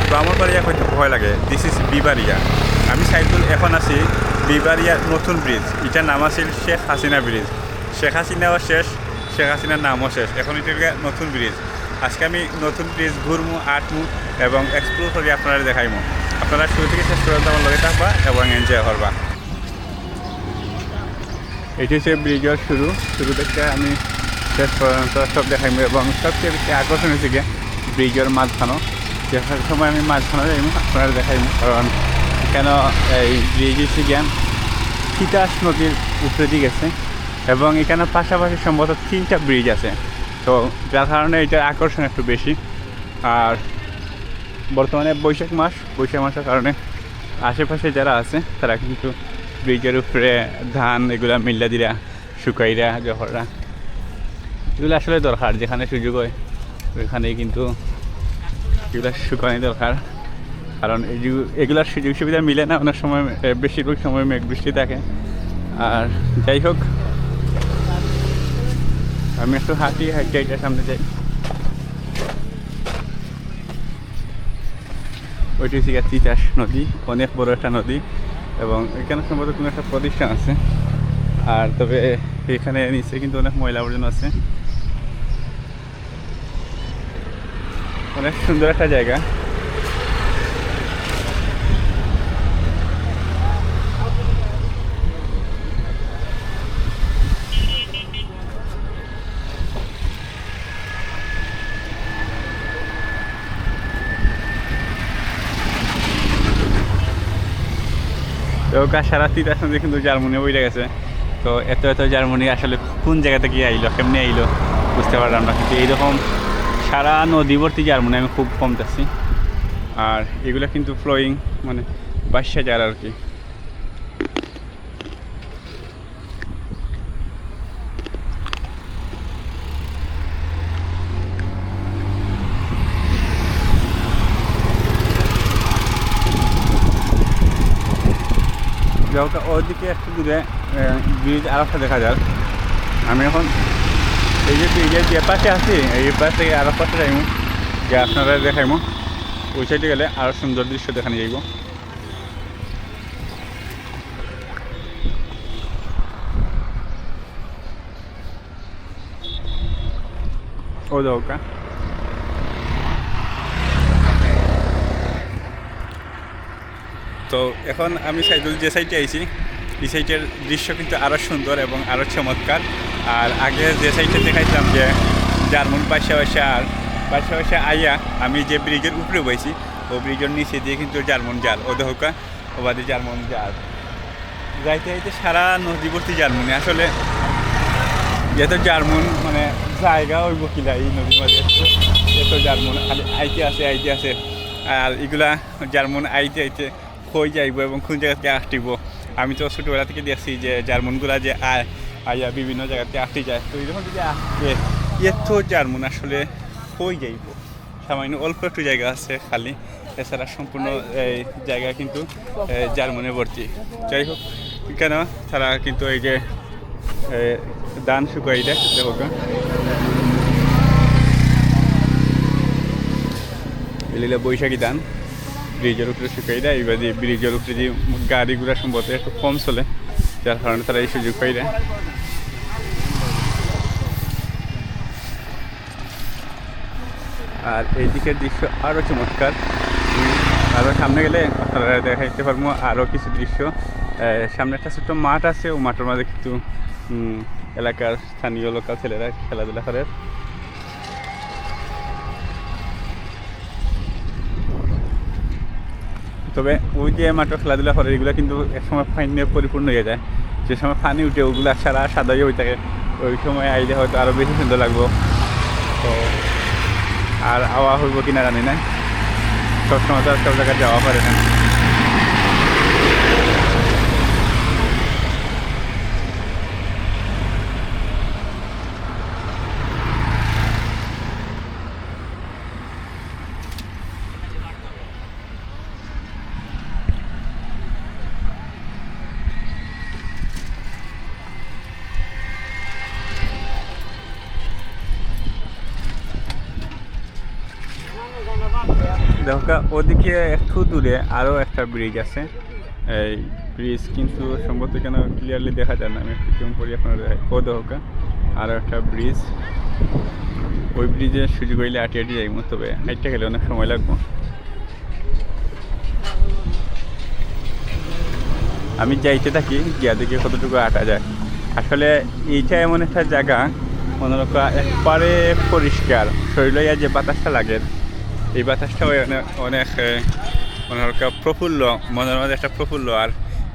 ব্রাহ্মণবাড়িয়া করতে ভয় লাগে। This is Bibaria. আমি সাইদুল এখন আছি বিবারিয়ার নতুন ব্রিজ। এটার নাম আছিল শেখ হাসিনা ব্রিজ। শেখ হাসিনাও শেষ, শেখ হাসিনার নামও শেষ, এখন এটা নতুন ব্রিজ। আজকে আমি নতুন ব্রিজ ঘুরমু, আটমু এবং এক্সপ্লোর করি আপনারা দেখাইমু। আপনারা শুরু থেকে শেষ পর্যন্ত আমার লগে থাকবা এবং এনজয় করবা। এটি হচ্ছে ব্রিজের শুরু থেকে আমি শেষ পর্যন্ত সব দেখাইমু এবং সবচেয়ে বেশি আকর্ষণ হচ্ছে গিয়ে ব্রিজের মাঝখানো। দেখার সময় আমি মাঝখানে যাইমু, আপনারা দেখাইমু, কারণ কেন এই ব্রিজ হচ্ছে গিয়ে তিতাস নদীর উপরে দিকে গেছে এবং এখানে পাশাপাশি সম্ভবত 3টা ব্রিজ আছে। তো যার কারণে এটার আকর্ষণ একটু বেশি। আর বর্তমানে বৈশাখ মাসের কারণে আশেপাশে যারা আছে তারা কিন্তু ব্রিজের উপরে ধান এগুলা মিল্লা দিরা, শুকাইরা, জহররা, এগুলো আসলে দরকার। যেখানে সুযোগ হয় ওইখানেই কিন্তু এগুলো শুকানি দরকার, কারণ এগুলার সুযোগ সুবিধা মিলে না অনেক সময়, বেশিরভাগ সময় মেঘ বৃষ্টি থাকে। আর যাই হোক, আমি একটু হাঁটি সামনে যাই। ওইটি হচ্ছে তিতাস নদী, অনেক বড় একটা নদী এবং এখানে সম্ভবত কোনো একটা প্রতিষ্ঠান আছে। আর তবে এখানে নিচে কিন্তু অনেক ময়লা আবর্জনা আছে। অনেক সুন্দর একটা জায়গা। তো সারা তিতাস নদী কিন্তু জার্মানি উড়ে গেছে। তো এত জার্মানি আসলে কোন জায়গা থেকে আইলো, কেমনি আইলো বুঝতে পারলাম না, কিন্তু এইরকম সারা নদীবর্তী জার্মানি আমি খুব কম যাচ্ছি। আর এগুলো কিন্তু ফ্লোয়িং, মানে বাসা যার আর কি। ওইদিকে একটু দূরে ব্রিজ আর একটা দেখা যায়। আমি এখন এই যে ব্রিজের যে পাশে আছি, এই পাশ থেকে আরো পাশে যাইমু, যে আপনারা দেখাইমু। ওই সাইডে গেলে আরো সুন্দর দৃশ্য দেখানো যাইব। ও দৌকা তো এখন আমি সাইদুল যে সাইডে আইছি, এই সাইডের দৃশ্য কিন্তু আরও সুন্দর এবং আরও চমৎকার। আর আগে যে সাইডে দেখাইছিলাম যে জার্মান পাশাপাশি আইয়া আমি যে ব্রিজের উপরে বইছি, ও ব্রিজের নিচে দিয়ে কিন্তু জার্মান জাল, ও দৌকা ওবাদি জার্মান জাল যাইতে সারা নদীবর্তী জার্মানি। আসলে যেহেতু জার্মান মানে জায়গা ওই বকিলা এই নদীর মাঝে এত জার্মান খালি আইতে আছে। আর এগুলা জার্মান আইতে হয়ে যাইব এবং কোন জায়গাতে আসটিব। আমি তো ছোটোবেলা থেকে দেখছি যে জার্মানগুলা যে আইয়া বিভিন্ন জায়গাতে আসতে যায়। তো এইরকম যদি আসবে এত জার্মান আসলে হয়ে যাইব। সামান্য অল্প একটু জায়গা আছে খালি, এছাড়া সম্পূর্ণ এই জায়গা কিন্তু জার্মানে ভর্তি। যাই হোক কেন তারা কিন্তু এই যে ধান শুকাই দেয়, দেখো এলিলে বৈশাখী ধান ব্রিজের উপরে শুকাই দেয়। এবার ব্রিজের উপরে যে গাড়িগুলো সম্ভবত একটু কম চলে, যার কারণে তারা এই সুযোগ পাই দেয়। আর এই দিকের দৃশ্য আরও চমৎকার। আরও সামনে গেলে আপনারা দেখাইতে পারবো আরও কিছু দৃশ্য। সামনে একটা ছোট্ট মাঠ আছে, ও মাঠের মাঝে কিন্তু এলাকার স্থানীয় লোকাল ছেলেরা খেলাধুলা করে। তবে ওই যে মাঠে খেলাধুলা করে এগুলো কিন্তু একসময় পানি নিয়ে পরিপূর্ণ হয়ে যায়। যে সময় পানি উঠে ওগুলো সারা সাদাই হয়ে থাকে, ওই সময় আইলে হয়তো আরও বেশি সুন্দর লাগবো। তো আর আওয়া হইব কিনা জানি না, সবসময় তো আর সব জায়গায় যাওয়া পারে না। দেখো ওদিকে একটু দূরে আরও একটা ব্রিজ আছে। এই ব্রিজ কিন্তু সম্ভবত কেন ক্লিয়ারলি দেখা যায় না, আমি একটু জুম করি আপনারা দেখাই। ও দেখো আরও একটা ব্রিজ, ওই ব্রিজে সুযোগ হইলে আটি আটি যাইব, তবে হাইটটা গেলে অনেক সময় লাগবো। আমি যাইতে থাকি, গিয়া দেখি কতটুকু আটা যায়। আসলে এইটা এমন একটা জায়গা মনে রাখা একবারে পরিষ্কার, শরীরে যে বাতাসটা লাগে এই বাতাসটাও অনেক অনেক মনে রাখা প্রফুল্ল, মনের মধ্যে একটা প্রফুল্ল। আর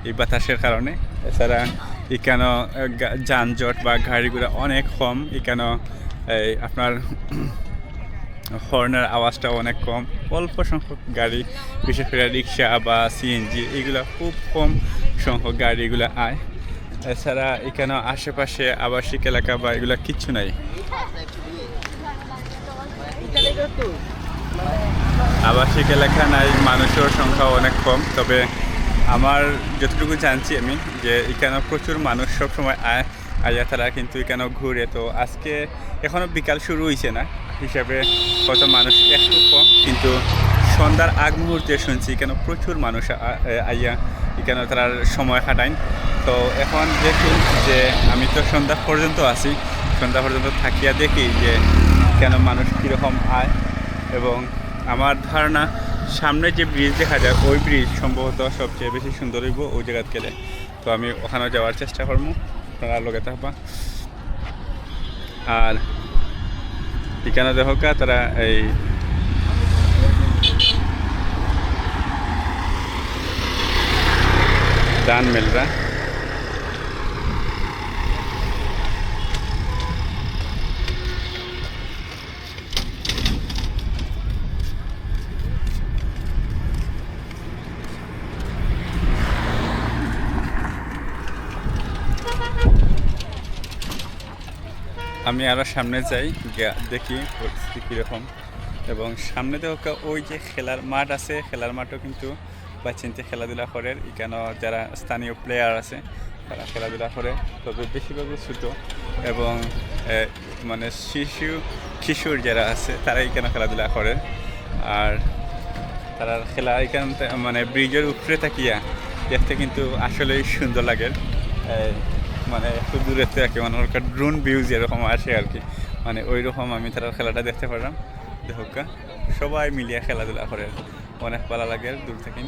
এই বাতাসের কারণে এছাড়া এখানে যানজট বা গাড়িগুলো অনেক কম, এখানে আপনার হর্নের আওয়াজটা অনেক কম, অল্প সংখ্যক গাড়ি, বিশেষ করে রিক্সা বা সিএনজি এগুলো খুব কম সংখ্যক গাড়িগুলো আয়। এছাড়া এখানে আশেপাশে আবাসিক এলাকা বা এগুলো কিচ্ছু নাই। আবাসিক এলাকা নাই, মানুষের সংখ্যা অনেক কম। তবে আমার যতটুকু জানছি আমি যে এখানে প্রচুর মানুষ সবসময় আয়া তারা কিন্তু এখানে ঘুরে। তো আজকে এখনও বিকাল শুরু হয়েছে না হিসাবে কত মানুষ একটু কম, কিন্তু সন্ধ্যার আগ মুহূর্তে শুনছি এখানে প্রচুর মানুষ আইয়া এখানে তারা সময় কাটায়। তো এখন দেখি যে আমি তো সন্ধ্যা পর্যন্ত আছি, সন্ধ্যা পর্যন্ত থাকিয়া দেখি যে কেন মানুষ কীরকম আয়। এবং আমার ধারণা সামনে যে ব্রিজ দেখা যায় ওই ব্রিজ সম্ভবত সবচেয়ে বেশি সুন্দর হইব ওই জায়গাতে গেলে। তো আমি ওখানে যাওয়ার চেষ্টা করবো, আপনারা লোকে থাকবা। আর এখানে দেখো তারা এই দান মেলরা আমি আরও সামনে যাই, দেখি পরিস্থিতি কীরকম। এবং সামনে দেখো ওই যে খেলার মাঠ আছে, খেলার মাঠও কিন্তু বাচ্চাতে খেলাধুলা করে। এখানে যারা স্থানীয় প্লেয়ার আছে তারা খেলাধুলা করে, তবে বেশিরভাগই ছোটো এবং মানে শিশুর যারা আছে তারা এখানে খেলাধুলা করে। আর তারা খেলা এখান মানে ব্রিজের উপরে তাকিয়া দেখতে কিন্তু আসলেই সুন্দর লাগে। মানে একটু দূরে থেকে মানে ওর ড্রোন ভিউ যেরকম আসে আর কি, মানে ওই রকম আমি তার খেলাটা দেখতে পারলাম। দেখোকা সবাই মিলিয়ে খেলাধুলা করে, অনেক ভালো লাগে দূর থেকে।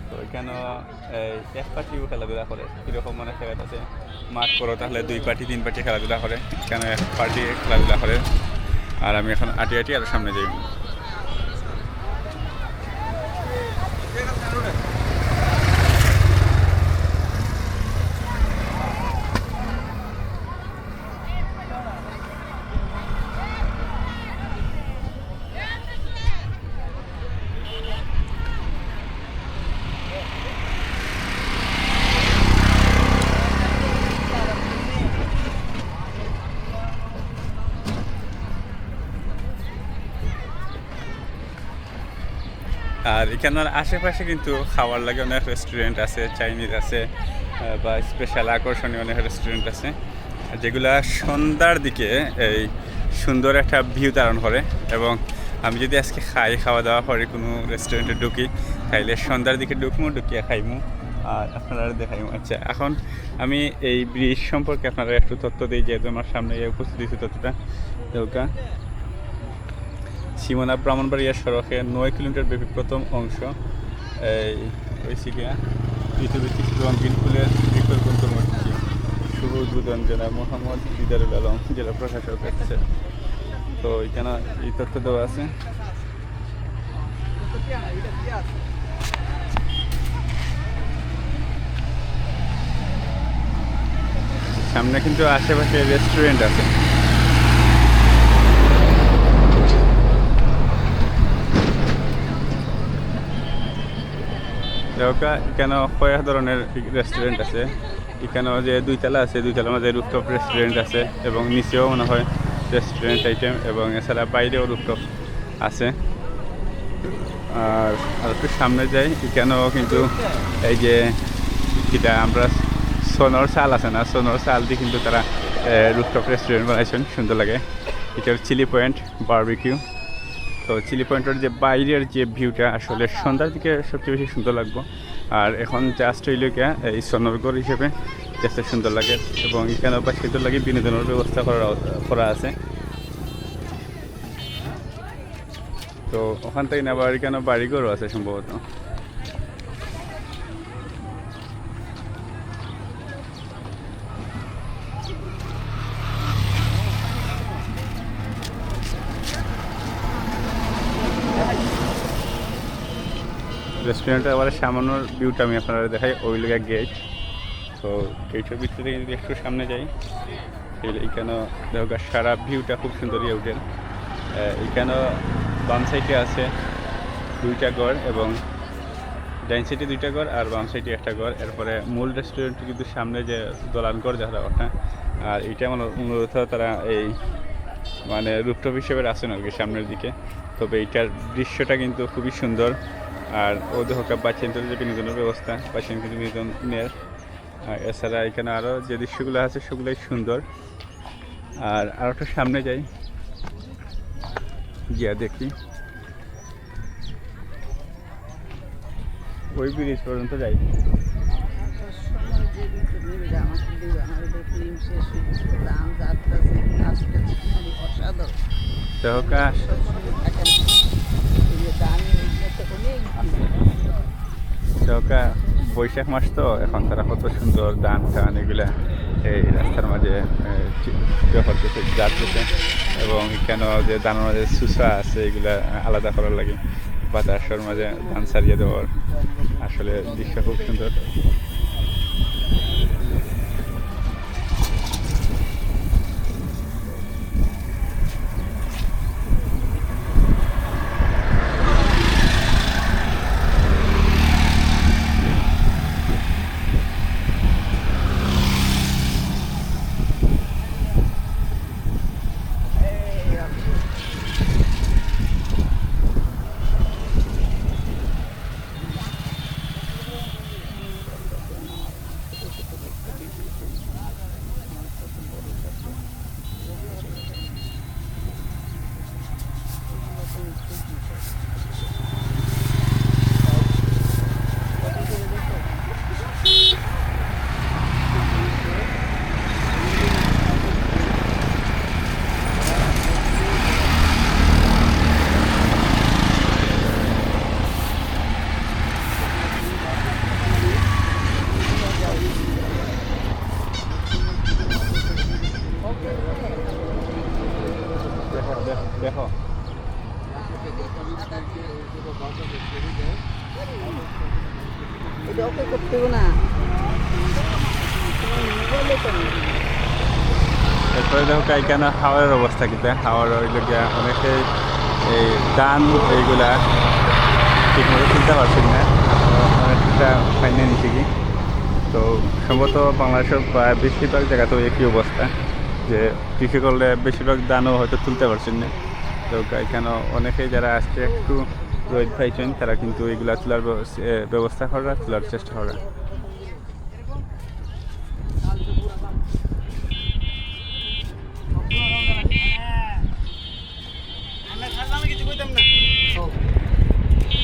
তো এখানে এক পার্টিও খেলাধুলা করে, কীরকম মানে খেলা আছে মাঠ করো তাহলে 2 পার্টি 3 পার্টি খেলাধুলা করে, এখানে এক পার্টি খেলাধুলা করে। আর আমি এখন আটি আরও সামনে যাই। আর এখানের আশেপাশে কিন্তু খাওয়ার লাগে অনেক রেস্টুরেন্ট আছে, চাইনিজ আছে বা স্পেশাল আকর্ষণীয় অনেক রেস্টুরেন্ট আছে, যেগুলা সন্ধ্যার দিকে এই সুন্দর একটা ভিউ ধারণ করে। এবং আমি যদি আজকে খাওয়া দাওয়া করে কোনো রেস্টুরেন্টে ঢুকি তাইলে সন্ধ্যার দিকে ঢুকিয়ে খাইমু আর আপনারা দেখাইমু। আচ্ছা, এখন আমি এই ব্রিজ সম্পর্কে আপনারা একটু তথ্য দিই, যেহেতু আমার সামনে উপস্থিত হয়েছে তথ্যটা। দেউকা সীমানা ব্রাহ্মণবাড়িয়া সড়কে 9 কিলোমিটার ব্যাপী প্রথম অংশ এই হয়েছে গিয়া ঋতুভিত্তিক রঙিন ফুলের বিকল্প মসজিদ শুভ উদ্বোধন জেলা মোহাম্মদ দিদারুল আলম জেলা প্রশাসক আছে। তো এখানে এই তথ্য দেওয়া আছে। সামনে কিন্তু আশেপাশে রেস্টুরেন্ট আছে। এখানে কয়েক ধরনের রেস্টুরেন্ট আছে। এখানেও যে 2 তলা আছে, 2 তলার মধ্যে রুফটপ রেস্টুরেন্ট আছে এবং নিচেও মনে হয় রেস্টুরেন্ট আইটেম, এবং এছাড়া বাইরেও রুফটপ আছে। আর একটু সামনে যাই, এখানেও কিন্তু এই যে যেটা আমরা সোনর চাল আছে না, সোনর চাল দিয়ে কিন্তু তারা রুফটপ রেস্টুরেন্ট বানাইছেন, সুন্দর লাগে। এটা চিলি পয়েন্ট বারবিকিউ। তো চিলি পয়েন্টের যে বাইরের যে ভিউটা আসলে সন্ধ্যার দিকে সবচেয়ে বেশি সুন্দর লাগবে। আর এখন জাস্ট হইল গিয়া এই সনরগড় হিসেবে জাস্ট সুন্দর লাগে, এবং এখানে সুন্দর লাগে বিনোদনের ব্যবস্থা করা আছে। তো ওখান থেকে আবার এখানে বাড়িঘরও আছে সম্ভবত। রেস্টুরেন্টের আবার সামান্য ভিউটা আমি আপনারা দেখাই, ওই লোক গেট। তো গেটের ভিতরে যদি একটু সামনে যাই, এইখানে দেখো সারা ভিউটা খুব সুন্দর উঠেন। এইখানে বাম সাইডে আছে 2টা ঘর, এবং ডাইন সাইডে 2টা ঘর আর বাম সাইডে একটা ঘর। এরপরে মূল রেস্টুরেন্টটি কিন্তু সামনে যে দোলান ঘর দেখা ওটা। আর এইটা মূলত তারা এই মানে রুফটপ হিসেবে রাখছেন আর কি সামনের দিকে। তবে এইটার দৃশ্যটা কিন্তু খুবই সুন্দর। আর ওদের হোক বাচ্চাদের যে বিনোদনের ব্যবস্থা, বাচ্চা কিন্তু বিনোদনের। এছাড়া এখানে আরও যে দৃশ্যগুলো আছে সেগুলোই সুন্দর। আর একটু সামনে যাই, গিয়া দেখি ওই ব্রিজ পর্যন্ত যাই। বৈশাখ মাস তো এখন তারা কত সুন্দর ধান টান এগুলা এই রাস্তার মাঝে যাচ্ছে, এবং এখানে যে ধানের মাঝে সুসা আছে এগুলা আলাদা করার লাগে বাতাসের মাঝে ধান ছাড়িয়ে দেওয়ার। আসলে দৃশ্য খুব সুন্দর। দেখো এরপরে দেখো এখানে হাওয়ার অবস্থা কিন্তু হাওয়ার হইল গিয়া অনেকে এই গান এইগুলা ঠিকমতো চিনতে পারছেন না, অনেকটা ফাইনে নিচ্ছে কি। তো সম্ভবত বাংলাদেশের প্রায় বেশিরভাগ জায়গাতেও একই অবস্থা, যে কৃষি করলে বেশিরভাগ দানও হয়তো তুলতে পারছেন না। তো এখানে অনেকেই যারা আসছে একটু রোদ পাইছেন তারা কিন্তু এগুলা তোলার ব্যবস্থা করা, তোলার চেষ্টা করা।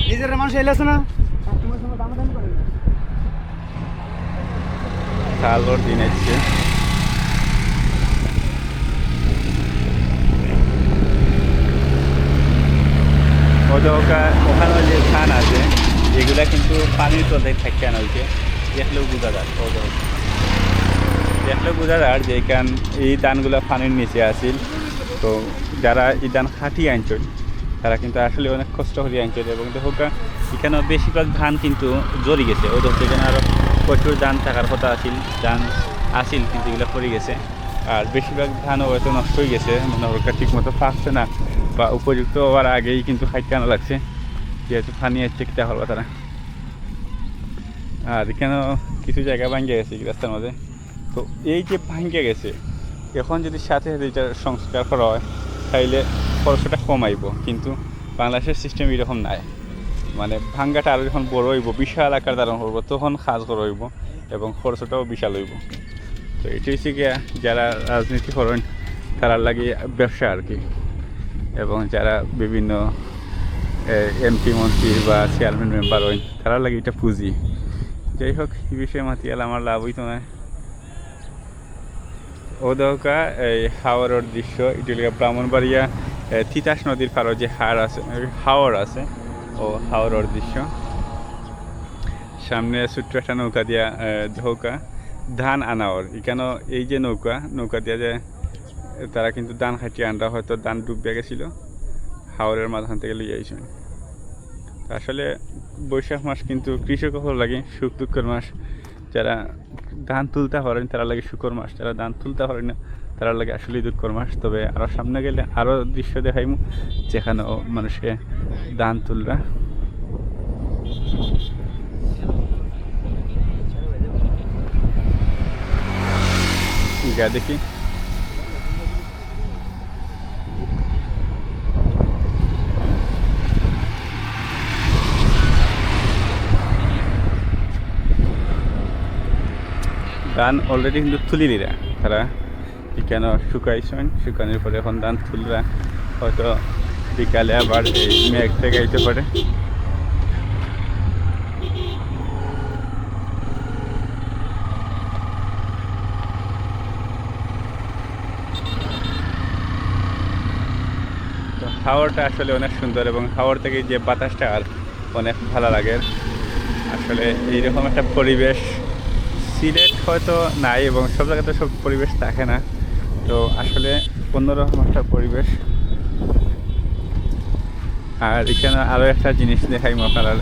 নিজের মানুষ এলেছে না কালোর দিন আসছে। ওখানে যে ধান আছে এগুলা কিন্তু পানির তলে থাকে না, হয়েছে দেখলেও বোঝা যায়। দেখলেও বোঝা যায় যে এখান এই ধানগুলো পানির নিচে আসিল। তো যারা এই ধান খাটিয়ে আনছেন তারা কিন্তু আসলে অনেক কষ্ট করে আনছেন, এবং দেখো এখানে বেশিরভাগ ধান কিন্তু জড়ি গেছে। ওদের এখানে আরও প্রচুর ধান থাকার কথা ধান আসিল কিন্তু এগুলো পড়ে গেছে। আর বেশিরভাগ ধানও হয়তো নষ্ট হয়ে গেছে, মানে ওটা ঠিক মতো পাকছে না বা উপযুক্ত হওয়ার আগেই কিন্তু খাইতে আনা লাগছে, যেহেতু পানি আসছে কিতা হলো তারা। আর এখানেও কিছু জায়গা ভাঙ্গে গেছে রাস্তার মধ্যে। তো এই যে ভাঙ্গে গেছে, এখন যদি সাথে সাথে এটা সংস্কার করা হয় তাইলে খরচটা কমাইব, কিন্তু বাংলাদেশের সিস্টেম এরকম নাই। মানে ভাঙ্গাটা আরও যখন বড় হইব, বিশাল আকার ধারণ করবো, তখন কাজ করা হইব এবং খরচটাও বিশাল হইব। তো এটি হচ্ছে গিয়া যারা রাজনীতি করেন তারা লাগে ব্যবসা আর কি, এবং যারা বিভিন্ন এমপি মন্ত্রী বা চেয়ারম্যান মেম্বার হইন তারা লাগে এটা পুঁজি। যাই হোক, এই বিষয়ে মাতিয়াল আমার লাভ হইতো না। ও দৌকা এই হাওরের দৃশ্য, এটি ব্রাহ্মণবাড়িয়া তিতাস নদীর পাড়ে যে হাওর আছে, ও হাওরের দৃশ্য। সামনে ছোট্ট একটা নৌকা দিয়া ধৌকা ধান আনাওর, এখানে এই যে নৌকা দিয়া যে তারা কিন্তু ধান খাটিয়ে আনরা, হয়তো ধান ডুবে গেছিল, হাওরের মাঝখান থেকে লিয়ে আইসেন। আসলে বৈশাখ মাস কিন্তু কৃষক লাগে সুখ দুঃখের মাস। যারা ধান তুলতে পারেন তারা লাগে সুখের মাস, যারা ধান তুলতে পারেন না তারা লাগে আসলেই দুঃখের মাস। তবে আরও সামনে গেলে আরও দৃশ্য দেখাইমু যেখানেও মানুষে ধান তুলরা। গা দেখি ধান অলরেডি কিন্তু তুলিলিরা, তারা এখানে শুকাইছেন, শুকানোর পরে এখন ধান তুলরা, হয়তো বিকালে আবার এই মেঘ থেকে আইতে পারে। তো হাওয়াটা আসলে অনেক সুন্দর, এবং হাওয়ার থেকে যে বাতাসটা আর অনেক ভালো লাগে। আসলে এইরকম একটা পরিবেশ সিলেট হয়তো নাই, এবং সব জায়গাতে সব পরিবেশ থাকে না। তো আসলে অন্যরকম একটা পরিবেশ। আর এখানে আরও একটা জিনিস দেখাই আপনারা,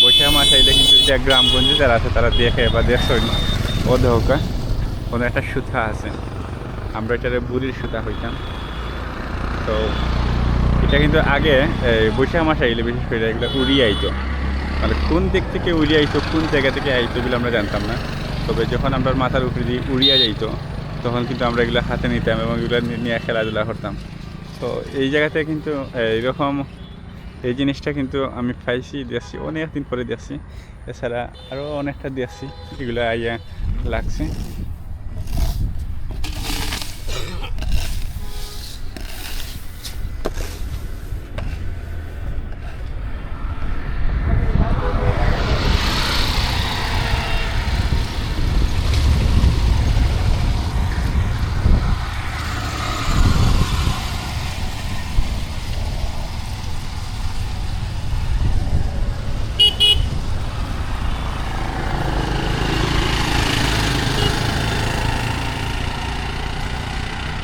বৈশাখ মাস আইলে কিন্তু এটা গ্রামগঞ্জে যারা আছে তারা দেখে বা দেখছেন ও ধোকা কোনো একটা সুতা আছে, আমরা এটারে বুড়ির সুতা হইতাম। তো এটা কিন্তু আগে বৈশাখ মাস আইলে বিশেষ করে এগুলো উড়িয়ে আইতো, মানে কোন দিক থেকে উড়িয়ে আইতো, কোন জায়গা থেকে আইতো এগুলো আমরা জানতাম না। তবে যখন আমরা মাথার উপরে দিয়ে উড়িয়ে যাইতো তখন কিন্তু আমরা এগুলো হাতে নিতাম এবং এগুলো নিয়ে খেলাধুলা করতাম। তো এই জায়গাতে কিন্তু এইরকম এই জিনিসটা কিন্তু আমি পাইছি, দেখছি অনেক দিন পরে দেখছি। এছাড়া আরও অনেকটা দেখছি, এগুলো আইয়া লাগছে।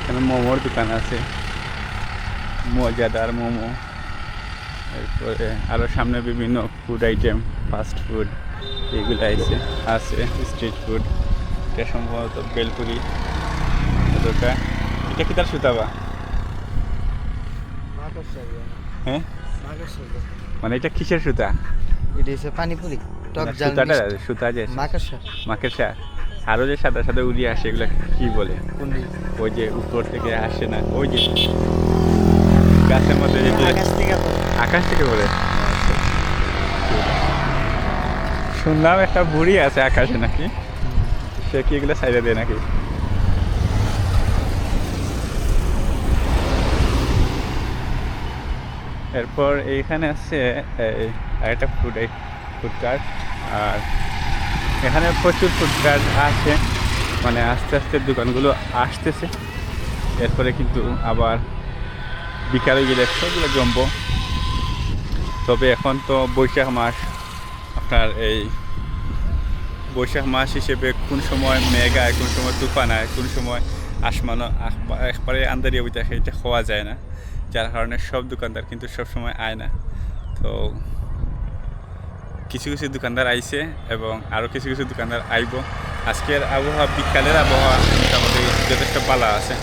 এখানে মোমোর দোকান আছে, মজাদার মোমো। এরপরে আরও সামনে বিভিন্ন ফুড আইটেম, ফাস্ট ফুড এগুলো আছে স্ট্রিট ফুড। এটা সম্ভবত বেলপুরি দোকান। এটা কি তার সুতাবা? হ্যাঁ, মানে এটা কিসের সুতা? এটা হচ্ছে পানিপুরি, টক জাল সুতাটা সুতা যে মাকেশা, আরও যে সাদা সাদা উড়িয়ে আসে এগুলো কি বলে? ওই যে উপর থেকে আসে না, ওই যে গাছের মধ্যে যে আকাশ থেকে বলে। শুনলাম একটা বুড়ি আছে আকাশে নাকি, সে কি এগুলো সাইডে দেয় নাকি? এরপর এইখানে আছে আরেকটা ফুড কার্ট, আর এখানে প্রচুর ফুড কার্ট আছে, মানে আস্তে আস্তে দোকানগুলো আসতেছে। এরপরে কিন্তু আবার বিকালে গেলে সবগুলো জমবো। তবে এখন তো বৈশাখ মাস, আপনার এই বৈশাখ মাস হিসেবে কোন সময় মেঘ আয়, কোন সময় তুফান আয়, কোন সময় আসমানও একবারে আন্দারিয়া বইতে আসে, এটা হওয়া যায় না। যার কারণে সব দোকানদার কিন্তু সবসময় আয় না। তো কিছু কিছু দোকানদার আইছে এবং আরও কিছু কিছু দোকানদার আইব। আজকের আবহাওয়া, বিকালের আবহাওয়া মোটামুটি যথেষ্ট ভালো আছে।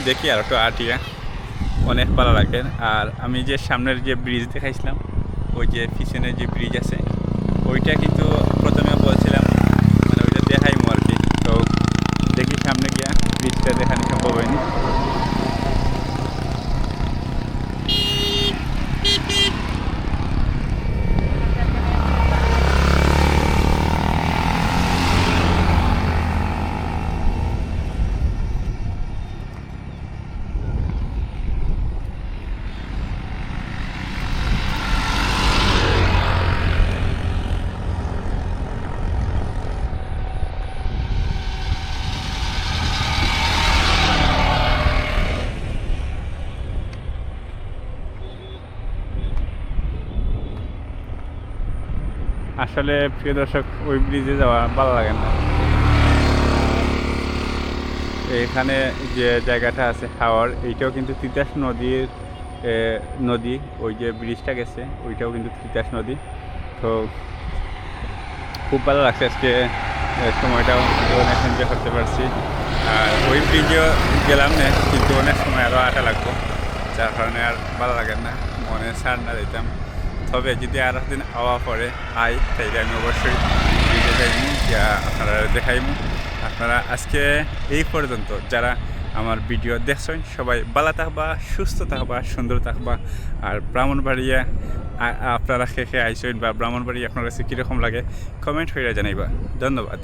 দেখি আর একটু আটিয়া অনেক ভালো লাগে। আর আমি যে সামনের যে ব্রিজ দেখাইছিলাম, ওই যে পিছনে যে ব্রিজ আছে, ওইটা কিন্তু প্রথমে বলছিলাম মানে ওইটা দেখাইমু আর কি। তো দেখি সামনে গিয়া ব্রিজটা দেখানো সম্ভব হয়নি। আসলে প্রিয় দর্শক ওই ব্রিজে যাওয়া ভালো লাগে না। এখানে যে জায়গাটা আছে হাওর, এইটাও কিন্তু তিতাস নদীর নদী। ওই যে ব্রিজটা গেছে ওইটাও কিন্তু তিতাস নদী। তো খুব ভালো লাগছে আজকে সময়টাও অনেক এনজয় করতে পারছি। আর ওই ব্রিজেও গেলাম না, কিন্তু অনেক সময় আরও আটা লাগবো, যার কারণে আর ভালো লাগে না, মনে ছাড় না দিতাম। তবে যদি আর একদিন আওয়া পরে তাইলে আমি অবশ্যই ব্রিজে যাইমু, যা আপনারা দেখাইমু। আপনারা আজকে এই পর্যন্ত যারা আমার ভিডিও দেখছেন সবাই ভালো থাকবা, সুস্থ থাকবা, সুন্দর থাকবা। আর ব্রাহ্মণবাড়িয়া আপনারা কে আইসেন বা ব্রাহ্মণবাড়ি আপনার কাছে কীরকম লাগে কমেন্ট করে জানাইবা। ধন্যবাদ।